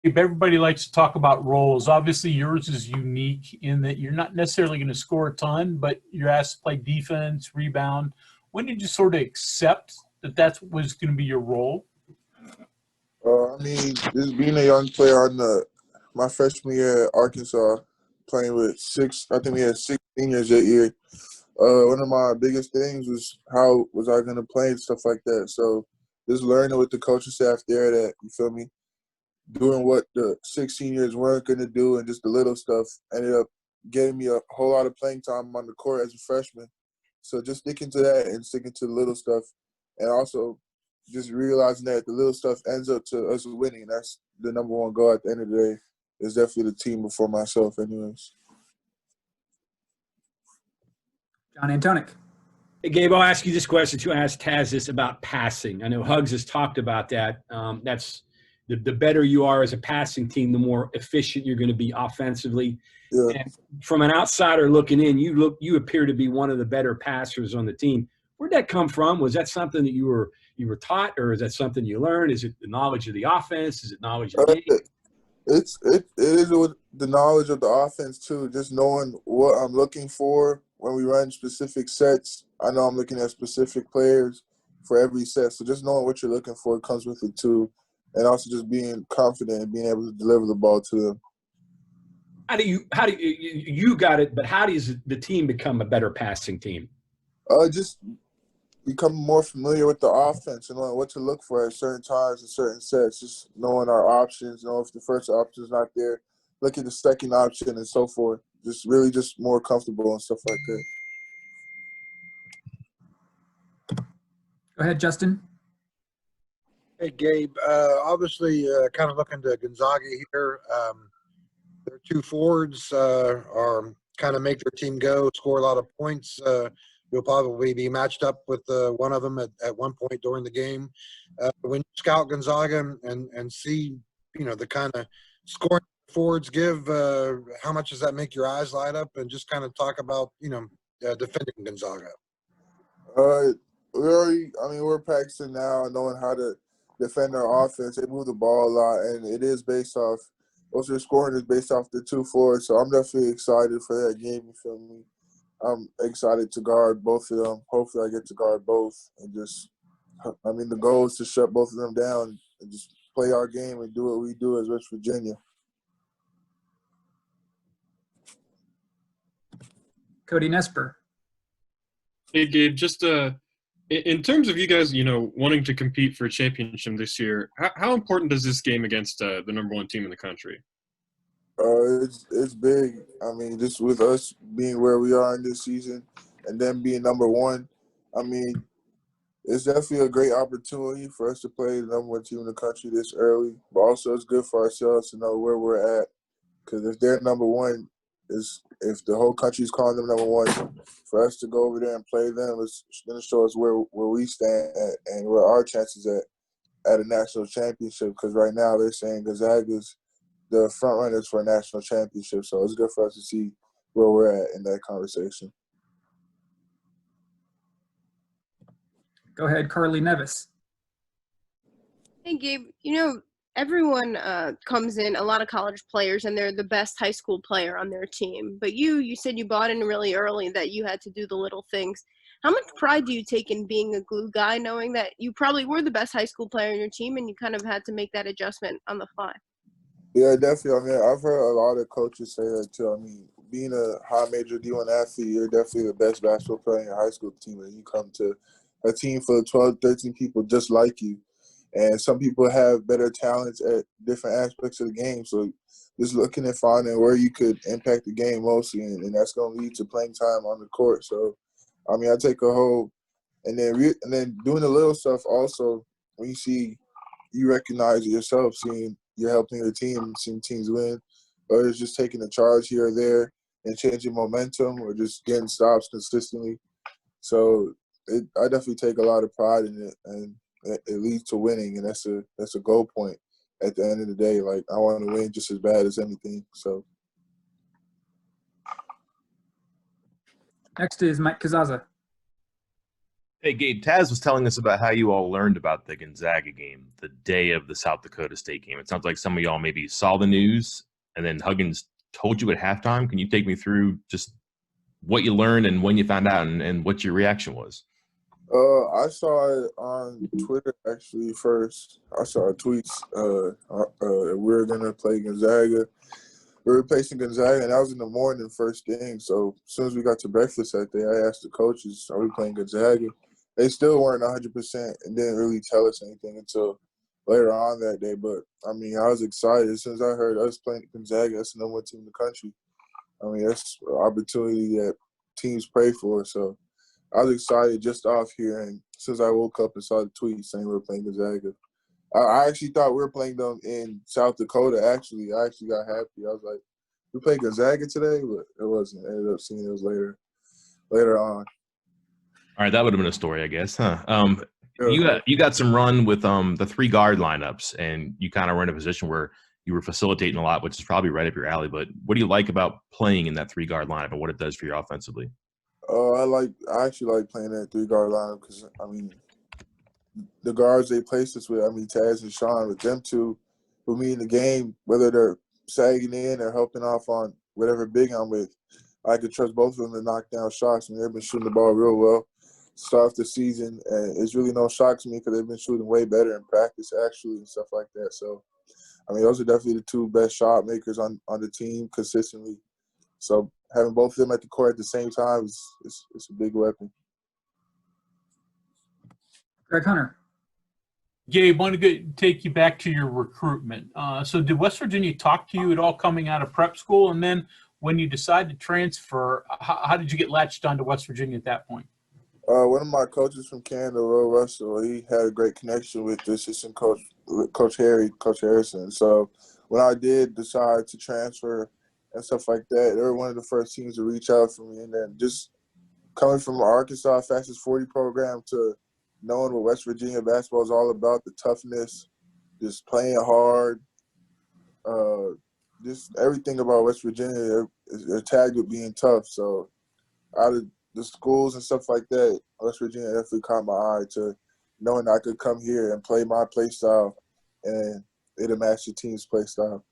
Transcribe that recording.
Everybody likes to talk about roles. Obviously, yours is unique in that you're not necessarily going to score a ton, but you're asked to play defense, rebound. When did you sort of accept that that was going to be your role? I mean, just being a young player on my freshman year at Arkansas, playing with I think we had 6 seniors that year. One of my biggest things was how was I going to play and stuff like that. So just learning with the coaching staff there that, you feel me, doing what the 6 seniors weren't going to do and just the little stuff ended up getting me a whole lot of playing time on the court as a freshman. So just sticking to that and sticking to the little stuff, and also just realizing that the little stuff ends up to us winning. That's the number one goal at the end of the day. Is definitely the team before myself anyways. John Antonic. Hey, Gabe, I'll ask you this question too. I asked Taz this about passing. I know Hugs has talked about that. That's the better you are as a passing team, the more efficient you're going to be offensively. Yeah. And from an outsider looking in, you appear to be one of the better passers on the team. Where'd that come from? Was that something that you were taught, or is that something you learned? Is it the knowledge of the offense? Is it knowledge of the game? It is with the knowledge of the offense too. Just knowing what I'm looking for when we run specific sets. I know I'm looking at specific players for every set. So just knowing what you're looking for comes with it too, and also just being confident and being able to deliver the ball to them. How do you got it? But how does the team become a better passing team? Just become more familiar with the offense and knowing what to look for at certain times and certain sets. Just knowing our options, know if the first option is not there, look at the second option and so forth. Just really just more comfortable and stuff like that. Go ahead, Justin. Hey, Gabe. Obviously, kind of looking to Gonzaga here. Their two forwards are kind of make their team go, score a lot of points. You'll probably be matched up with one of them at one point during the game. When you scout Gonzaga and see, the kind of scoring forwards give, how much does that make your eyes light up? And just kind of talk about, defending Gonzaga. We're practicing now, knowing how to defend our offense. They move the ball a lot, and it is based off. Also, the scoring is based off the two forwards, so I'm definitely excited for that game. You feel me? I'm excited to guard both of them. Hopefully, I get to guard both, and the goal is to shut both of them down and just play our game and do what we do as West Virginia. Cody Nesper. Hey, Gabe, just in terms of you guys, wanting to compete for a championship this year, how important is this game against the number one team in the country? It's big. I mean, just with us being where we are in this season and then being number one, I mean, it's definitely a great opportunity for us to play the number one team in the country this early. But also it's good for ourselves to know where we're at. Because if they're number one, if the whole country's calling them number one, for us to go over there and play them, it's going to show us where we stand at and where our chances at a national championship. Because right now they're saying Gonzaga's the front runners for a national championship. So it's good for us to see where we're at in that conversation. Go ahead, Carly Nevis. Hey, Gabe, everyone comes in, a lot of college players, and they're the best high school player on their team. But you said you bought in really early that you had to do the little things. How much pride do you take in being a glue guy, knowing that you probably were the best high school player on your team and you kind of had to make that adjustment on the fly? Yeah, definitely. I mean, I've heard a lot of coaches say that too. I mean, being a high major D1 athlete, you're definitely the best basketball player in your high school team, and you come to a team full of 12, 13 people just like you. And some people have better talents at different aspects of the game. So just looking and finding where you could impact the game mostly, and that's going to lead to playing time on the court. So, I mean, I take a whole – and then doing the little stuff also, when you recognize it yourself, seeing you're helping your team, seeing teams win, or it's just taking a charge here or there and changing momentum or just getting stops consistently. So I definitely take a lot of pride in it, and it leads to winning, and that's a goal point at the end of the day. Like, I want to win just as bad as anything. So next is Mike Kazaza. Hey, Gabe, Taz was telling us about how you all learned about the Gonzaga game the day of the South Dakota State game. It sounds like some of y'all maybe saw the news and then Huggins told you at halftime. Can you take me through just what you learned and when you found out and what your reaction was? I saw it on Twitter actually first. I saw tweets. We were gonna play Gonzaga. We were facing Gonzaga, and that was in the morning, first thing. So as soon as we got to breakfast that day, I asked the coaches, "Are we playing Gonzaga?" They still weren't 100% and didn't really tell us anything until later on that day. But I mean, I was excited as soon as I heard us playing Gonzaga. That's the number one team in the country. I mean, that's an opportunity that teams pray for. So I was excited just off here, and since I woke up and saw the tweet saying we were playing Gonzaga, I actually thought we were playing them in South Dakota. Actually, I actually got happy. I was like, "We played Gonzaga today," but it wasn't. I ended up seeing it was later on. All right, that would have been a story, I guess, huh? Yeah. You got some run with the 3 guard lineups, and you kind of were in a position where you were facilitating a lot, which is probably right up your alley. But what do you like about playing in that 3 guard lineup and what it does for you offensively? I actually like playing that 3 guard lineup because I mean, the guards they placed us with. I mean, Taz and Sean, with them two, with me in the game, whether they're sagging in or helping off on whatever big I'm with, I could trust both of them to knock down shots. And they've been shooting the ball real well to start off the season, and it's really no shock to me because they've been shooting way better in practice actually and stuff like that. So, I mean, those are definitely the 2 best shot makers on the team consistently. So having both of them at the court at the same time is a big weapon. Greg Hunter. Gabe, want to take you back to your recruitment. So did West Virginia talk to you at all coming out of prep school? And then when you decided to transfer, how did you get latched onto West Virginia at that point? One of my coaches from Canada, Will Russell, he had a great connection with the assistant coach, Coach Harrison. So when I did decide to transfer and stuff like that, they were one of the first teams to reach out for me. And then just coming from Arkansas Fastest 40 program to knowing what West Virginia basketball is all about, the toughness, just playing hard, just everything about West Virginia, they're tagged with being tough. So out of the schools and stuff like that, West Virginia definitely caught my eye to knowing I could come here and play my play style and it'll match the team's play style.